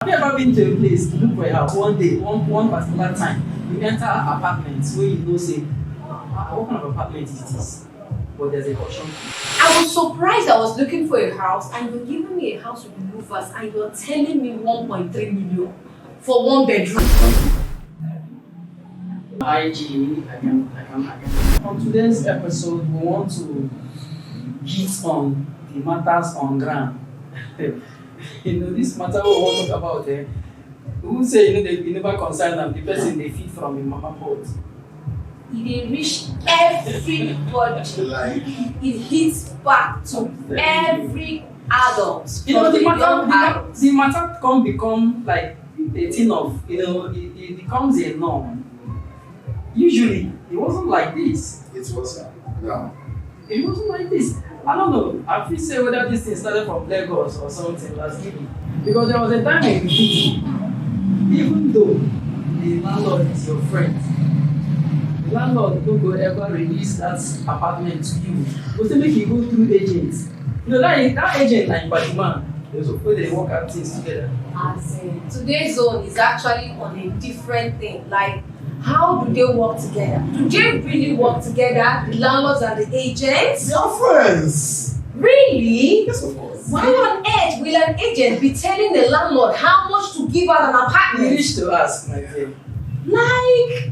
Have you ever been to a place to look for a house one day, one particular time? You enter apartments where you know say, what kind of apartment is this? But there's a caution fee. I was surprised I was looking for a house and you're giving me a house with louvers and you're telling me 1.3 million for one bedroom. I can. On today's episode, we want to hit on the matters on ground. This matter we want to talk about, who say they never concern them, the person they feed from the mama pot. It reach everybody. It hits back to every adult. The matter can become like a thing of, it becomes a norm. Usually, it wasn't like this. It was no. It wasn't like this. I don't know. I feel say whether this thing started from Lagos or something last year. Because there was a time in the city, even though the landlord is your friend, the landlord don't go ever release that apartment to you. Go say make you go through agents. That agent like Badiman, they work out things together. As in, today's zone is actually on a different thing. Like, how do they work together? Do they really work together, the landlords and the agents? They are friends. Really? Yes, of course. Why on earth will an agent be telling the landlord how much to give out an You apartment? wish to ask, my friend. Like,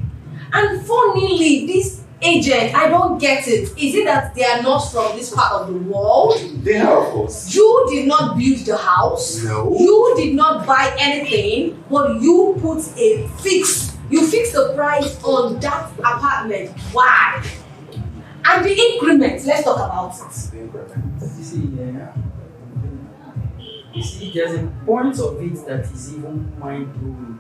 and funnily, this agent, I don't get it. Is it that they are not from this part of the world? They are, of course. You did not build the house. No. You did not buy anything, but you put a You fix the price on that apartment. Why? And the increment, let's talk about it. The increment. You see, there's a point of it that is even mind-blowing.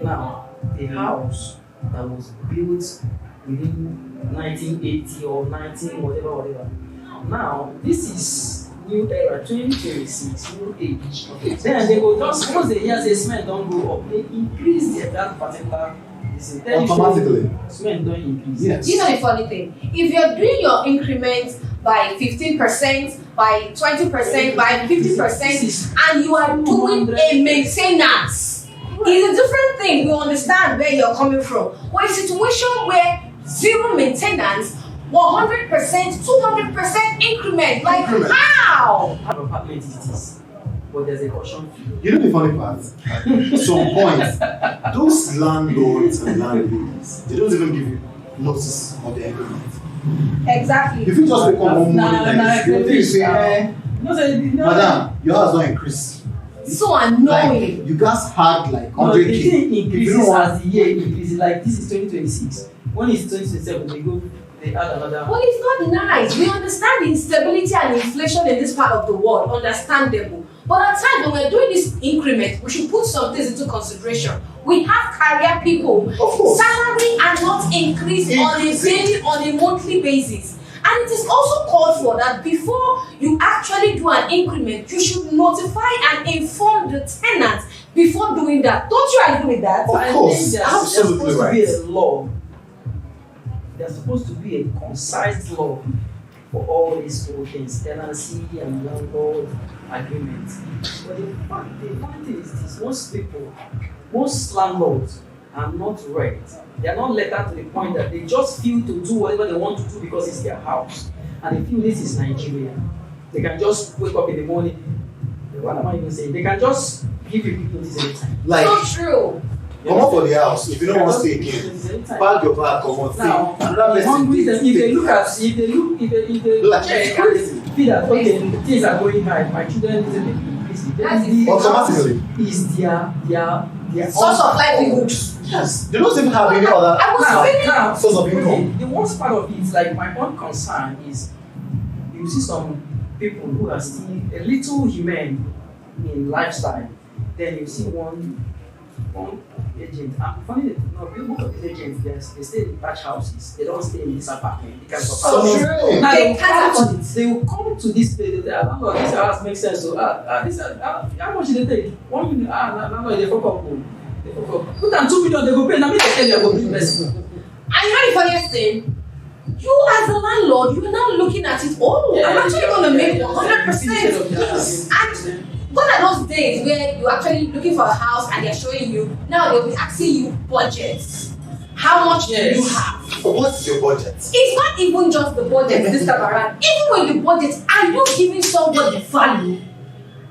Now, a house that was built within 1980 or 19 whatever. Now, this is new era, 2026, new age. Okay. Then they go just once the years the cement don't go up, they increase that particular Automatically. Cement don't increase. Yes. You know the funny thing? If you're doing your increment by 15%, by 20%, by 50%, and you are doing a maintenance, it's a different thing. We understand where you're coming from. But a situation where zero maintenance, 100%, 200% increment, like how? How apartment is this? But there's a caution fee. You know the funny part? At some point, those landlords and landladies, they don't even give you notice of the increment. Exactly. If you just become one money, they say, Madam, your house don't increase. So annoying. Like, you guys had like 100K. The thing increases as the year increases. Like this is 2026. When it's 2027, they add another. Well, it's not nice. We understand the instability and inflation in this part of the world. Understandable. But at times when we're doing this increment, we should put some things into consideration. We have career people. Salary are not increased on a daily, on a monthly basis. And it is also called for that before you actually do an increment, you should notify and inform the tenant before doing that. Don't you agree with that? Of course, there's absolutely supposed right. to be a law. There's supposed to be a concise law for all these old things, tenancy and landlord agreements. But the fact is this: most landlords are not right. They are not let out to the point that they just feel to do whatever they want to do because it's their house. And they feel this is Nigeria. They can just wake up in the morning. What am I even saying? They can just give you notice anytime. Like, So true. come up for the house. If you don't want to stay again, park your car, come on. Now, Another the hungry person. if they Like, check and feel that okay, things are going high, my children is increasing. automatically. Is their Source of livelihood. Yes. They don't even have any other I was feeling now, source of okay, income. the worst part of it, like my own concern is you see some people who are still a little humane in lifestyle. Then you see one agent. And funny, most of these agents, they stay in thatch houses. They don't stay in this apartment. They can So true. Now They can't afford it. they will come to this place. They are landlord. This house makes sense. So how much did they take? 1 million. Landlord they fuck up. They fuck up. Put them 2 million. They go pay. Now me they tell you I go bring person. And you know the funniest thing? You as a landlord, you're now looking at it. Oh, I'm actually going to make 100%. And What are those days where you're actually looking for a house and they're showing you? Now they'll be asking you budgets. How much do you have? What's your budget? It's not even just the budget this time around. Even with the budget, are you giving somebody value?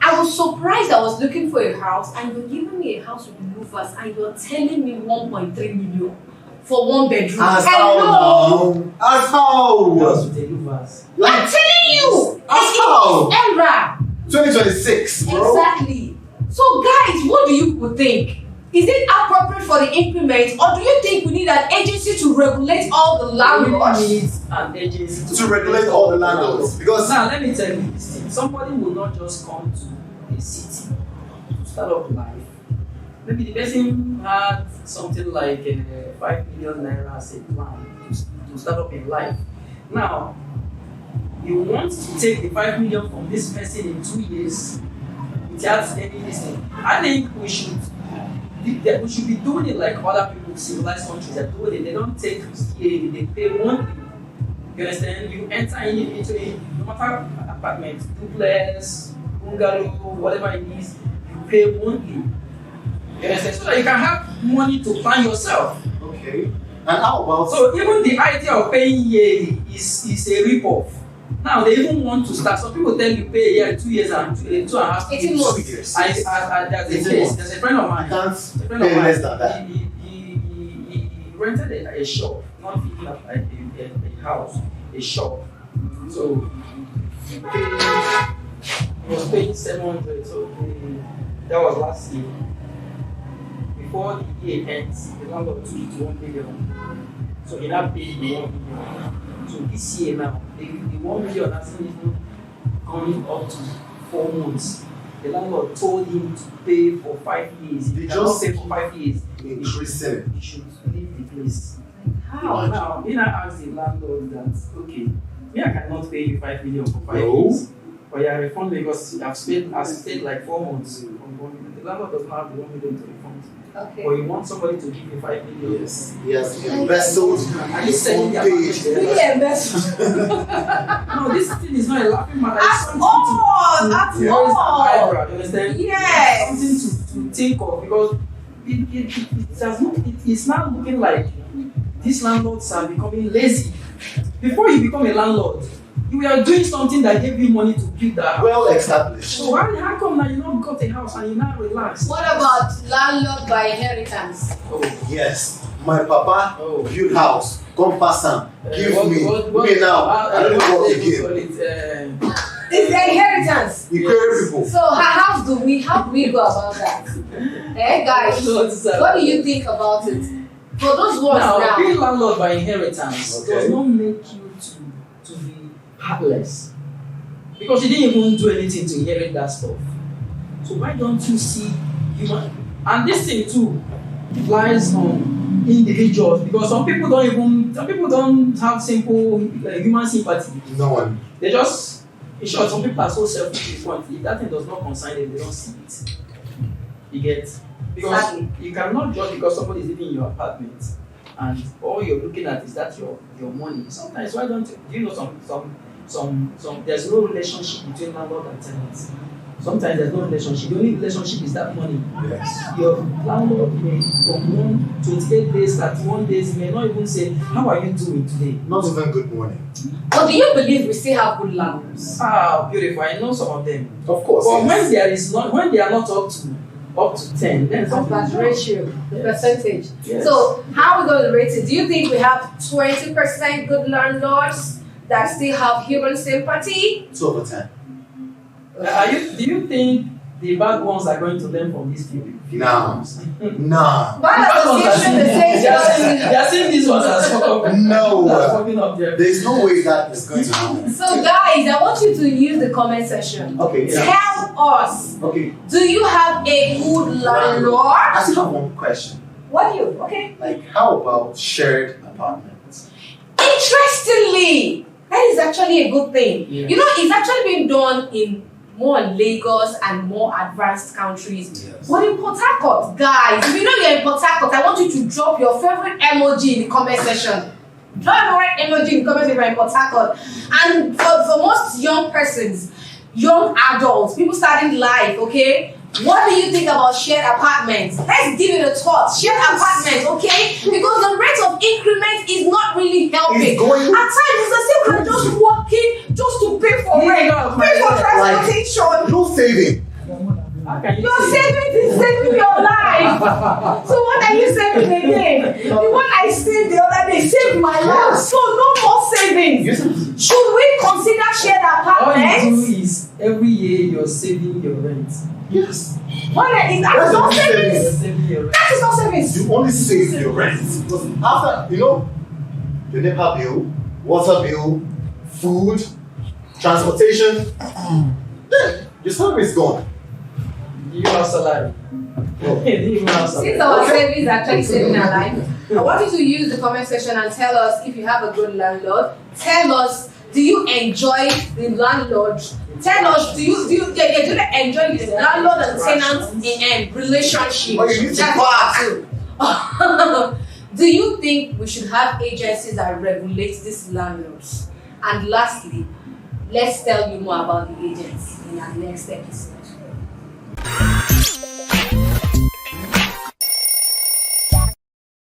I was surprised I was looking for a house and you're giving me a house with louvers and you're telling me 1.3 million for one bedroom. As how now? As how? House with the louvers. I'm telling you! As how? It's era. 2026, bro. Exactly. So guys, what do you think? Is it appropriate for the increment, or do you think we need an agency to regulate all the landlords? We need an agency To regulate all the landlords. Because now let me tell you this thing. Somebody will not just come to a city to start up life. Maybe the person had something like 5 million naira as a plan to start up in life. Now, you want to take the 5 million from this person in 2 years without any reason. I think we should be doing it like other people, civilized countries are doing it. They don't take risk here, they pay monthly. You understand? You enter into a no matter apartment, duplex, bungalow, whatever it is, you pay monthly. You understand? So that you can have money to plan yourself. okay. And how about So even the idea of paying yearly is a rip-off. Now they even want to start. Some people tell you pay a year, 2 years and 2.5 18 months. years? There's a friend of mine. You can't A friend pay of mine. less than that. He rented a shop, not even a house, a shop. So he was paying 700. So that was last year. Before the year ends, the landlord took it to 1 million. So he now paid the 1 million. So this year now, the 1 million hasn't even gone up to 4 months. The landlord told him to pay for 5 years. If They he cannot just pay for 5 years, increase it. he should leave the place. How? Now, he now asked the landlord that, okay, me I cannot pay you 5 million for 5 No. years. But you are refunded because I've stayed like 4 months. The landlord does not have the 1 million to refund. Okay. But you want somebody to give you 5 million. Yes. Yes. Embezzled Are you selling on their page. package? Really embezzled. No, this thing is not a laughing matter. It's At something all, to at raise an eyebrow, all. you understand? Yes. Something to think of because it's now looking like these landlords are becoming lazy. Before you become a landlord, you were doing something that gave you money to build that house. Well established. So how come now you not got a house and you now relax? What about landlord by inheritance? Oh, Yes. My papa Oh. build house. Come pass am. Give what- me. what- Me now. I don't what work they again. call it, It's the inheritance. You carry people. So how do we go about that? Guys, what do you think about it? For those ones now, being now, landlord by inheritance Okay. does not make you to be heartless. Because you didn't even do anything to inherit that stuff. So why don't you see human? And this thing too lies on individuals because some people don't have simple human sympathy. No one. They just, in short, some people are so selfish. If that thing does not concern them, they don't see it. You get? Because Exactly. you cannot judge because somebody is living in your apartment and all you're looking at is that your money. Sometimes why don't you, do you know some there's no relationship between landlord and tenants. Sometimes there's no relationship. The only relationship is that money. Yes. Your landlord may from 28 days, 31 days, may not even say, how are you doing today? Not even good morning. but do you believe we still have good landlords? Ah, beautiful. I know some of them. Of course. But yes. when they are not up to 10, then Of something that is wrong. ratio, the Yes. percentage. Yes. So how are we going to rate it? Do you think we have 20% good landlords that still have human sympathy? 2 over 10. Do you think the bad ones are going to learn from these few people? Nah. Nah. By association, the same They are seeing these ones as fucking No. up there. There's no way that is going to happen. So guys, I want you to use the comment section. Okay. Yeah. Tell us, Okay. do you have a good landlord? I still have one question. What do you? Okay. Like, how about shared apartments? Interestingly, that is actually a good thing. Yeah. You know, it's actually been done in more Lagos and more advanced countries. Yes. But in Port Harcourt, guys, if you know you're in Port Harcourt, I want you to drop your favorite emoji in the comment section. Drop your favorite emoji in the comment section if you're in Port Harcourt. And for most young persons, young adults, people starting life, okay? What do you think about shared apartments? Let's give it a thought. Shared apartments, okay? Because the rate of increment is not really helping. At times, it's as if we're just working just to pay for rent, pay for transportation. No saving. Your savings is saving your life. So what are you saving again? The one I saved the other day saved my life. So no more savings. Should we consider shared All you apartments? do is every year you're saving your rent. Yes. That is not You're savings. saving your rent. That is not savings. You only save your rent. Because after, your NEPA bill, water bill, food, transportation, then your salary is gone. Do you have salary? Do you have salary? Since our savings are actually saving our life, I want you to use the comment section and tell us if you have a good landlord. Tell us, do you enjoy the landlord? Tell us, do you enjoy the landlord and tenant in relationship? But you need to That's part. part two. Do you think we should have agencies that regulate these landlords? And lastly, let's tell you more about the agents in our next episode.